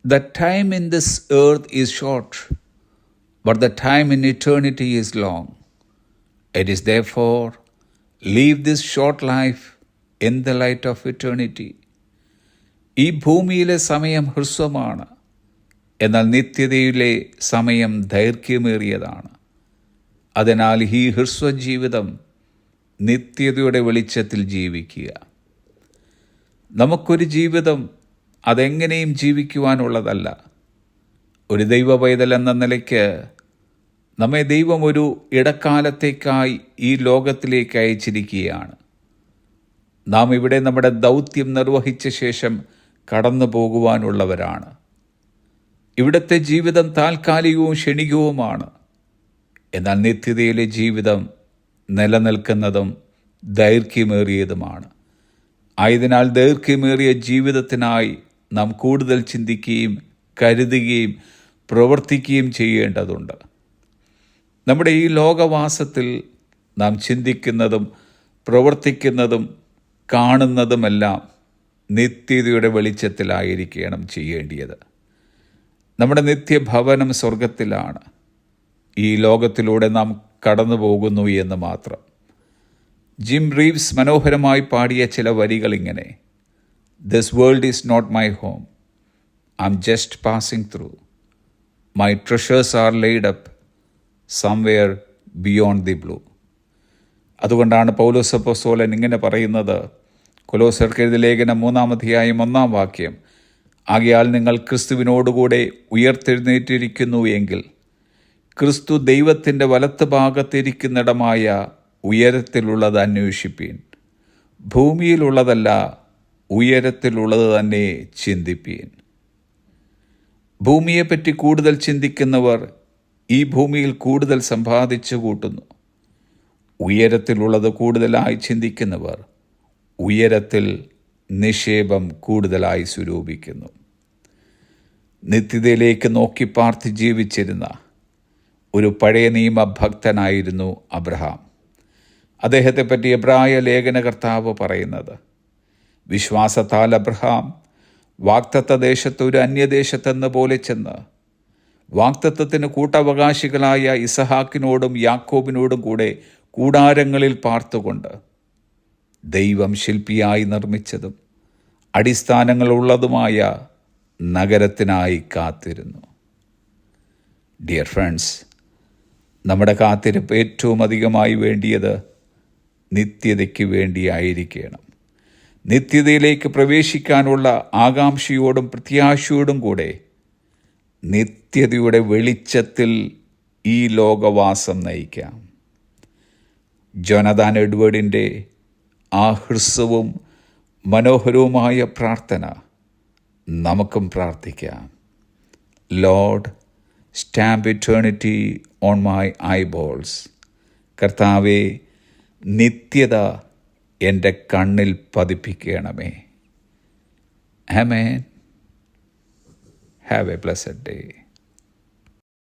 The time in this earth is short, but the time in eternity is long. It is therefore, live this short life in the light of eternity. ഈ ഭൂമിയിലെ സമയം ഹ്രസ്വമാണ്, എന്നാൽ നിത്യതയിലെ സമയം ദൈർഘ്യമേറിയതാണ്. അതിനാൽ ഈ ഹ്രസ്വജീവിതം നിത്യതയുടെ വെളിച്ചത്തിൽ ജീവിക്കുക. നമുക്കൊരു ജീവിതം അതെങ്ങനെയും ജീവിക്കുവാനുള്ളതല്ല. ഒരു ദൈവ പൈതൽ എന്ന നിലയ്ക്ക് നമ്മെ ദൈവം ഒരു ഇടക്കാലത്തേക്കായി ഈ ലോകത്തിലേക്ക് അയച്ചിരിക്കുകയാണ്. നാം ഇവിടെ നമ്മുടെ ദൗത്യം നിർവഹിച്ച ശേഷം കടന്നു പോകുവാനുള്ളവരാണ്. ഇവിടുത്തെ ജീവിതം താൽക്കാലികവും ക്ഷണികവുമാണ്. എന്നാൽ നിത്യതയിലെ ജീവിതം നിലനിൽക്കുന്നതും ദൈർഘ്യമേറിയതുമാണ്. ആയതിനാൽ ദൈർഘ്യമേറിയ ജീവിതത്തിനായി നാം കൂടുതൽ ചിന്തിക്കുകയും കരുതുകയും പ്രവർത്തിക്കുകയും ചെയ്യേണ്ടതുണ്ട്. നമ്മുടെ ഈ ലോകവാസത്തിൽ നാം ചിന്തിക്കുന്നതും പ്രവർത്തിക്കുന്നതും കാണുന്നതുമെല്ലാം നിത്യതയുടെ വെളിച്ചത്തിലായിരിക്കണം ചെയ്യേണ്ടിയത്. നമ്മുടെ നിത്യഭവനം സ്വർഗത്തിലാണ്. ഈ ലോകത്തിലൂടെ നാം കടന്നു പോകുന്നു എന്ന് മാത്രം. ജിം റീവ്സ് മനോഹരമായി പാടിയ ചില വരികൾ ഇങ്ങനെ: "This world is not my home. I'm just passing through. My treasures are laid up somewhere beyond the blue." അതുകൊണ്ടാണ് പൗലോസ് അപ്പോസ്തലൻ ഇങ്ങനെ പറയുന്നത്, കൊലോസ്യർക്ക് എഴുതിയ ലേഖനം 3-ാം അധ്യായം 1-ാം വാക്യം: "ആകയാൽ നിങ്ങൾ ക്രിസ്തുവിനോടുകൂടെ ഉയർത്തെഴുന്നേറ്റിരിക്കുന്നു എങ്കിൽ ക്രിസ്തു ദൈവത്തിൻ്റെ വലത്ത് ഭാഗത്തിരിക്കുന്നിടമായ ഉയരത്തിലുള്ളത് അന്വേഷിപ്പീൻ. ഭൂമിയിലുള്ളതല്ല, ഉയരത്തിലുള്ളത് തന്നെ ചിന്തിപ്പീൻ." ഭൂമിയെപ്പറ്റി കൂടുതൽ ചിന്തിക്കുന്നവർ ഈ ഭൂമിയിൽ കൂടുതൽ സമ്പാദിച്ചു കൂട്ടുന്നു. ഉയരത്തിലുള്ളത് കൂടുതലായി ചിന്തിക്കുന്നവർ ഉയരത്തിൽ നിക്ഷേപം കൂടുതലായി സ്വരൂപിക്കുന്നു. നിത്യതയിലേക്ക് നോക്കി പാർത്ത് ജീവിച്ചിരുന്ന ഒരു പഴയ നിയമ ഭക്തനായിരുന്നു അബ്രഹാം. അദ്ദേഹത്തെപ്പറ്റി എബ്രായ ലേഖനകർത്താവ് പറയുന്നത്: "വിശ്വാസത്താൽ അബ്രഹാം വാഗ്ദത്ത ദേശത്ത് ഒരു അന്യദേശത്തെന്ന പോലെ ചെന്ന് വാഗ്ദത്തത്തിന് കൂട്ടവകാശികളായ ഇസഹാക്കിനോടും യാക്കോബിനോടും കൂടെ കൂടാരങ്ങളിൽ പാർത്തുകൊണ്ട് ദൈവം ശില്പിയായി നിർമ്മിച്ചതും അടിസ്ഥാനങ്ങളുള്ളതുമായ നഗരത്തിനായി കാത്തിരുന്നു." ഡിയർ ഫ്രണ്ട്സ്, നമ്മുടെ കാത്തിരിപ്പ് ഏറ്റവും അധികമായി വേണ്ടിയത് നിത്യതയ്ക്ക് വേണ്ടിയായിരിക്കണം. നിത്യതയിലേക്ക് പ്രവേശിക്കാനുള്ള ആകാംക്ഷയോടും പ്രത്യാശയോടും കൂടെ നിത്യതയുടെ വെളിച്ചത്തിൽ ഈ ലോകവാസം നയിക്കാം. ജോനഥാൻ എഡ്വേർഡിൻ്റെ ആ ഹ്രസ്വവും മനോഹരവുമായ പ്രാർത്ഥന നമുക്കും പ്രാർത്ഥിക്കാം. Lord, stamp eternity on my eyeballs. കർത്താവേ, നിത്യത എൻ്റെ കണ്ണിൽ പതിപ്പിക്കണമേ. ആമേൻ. Have a blessed day.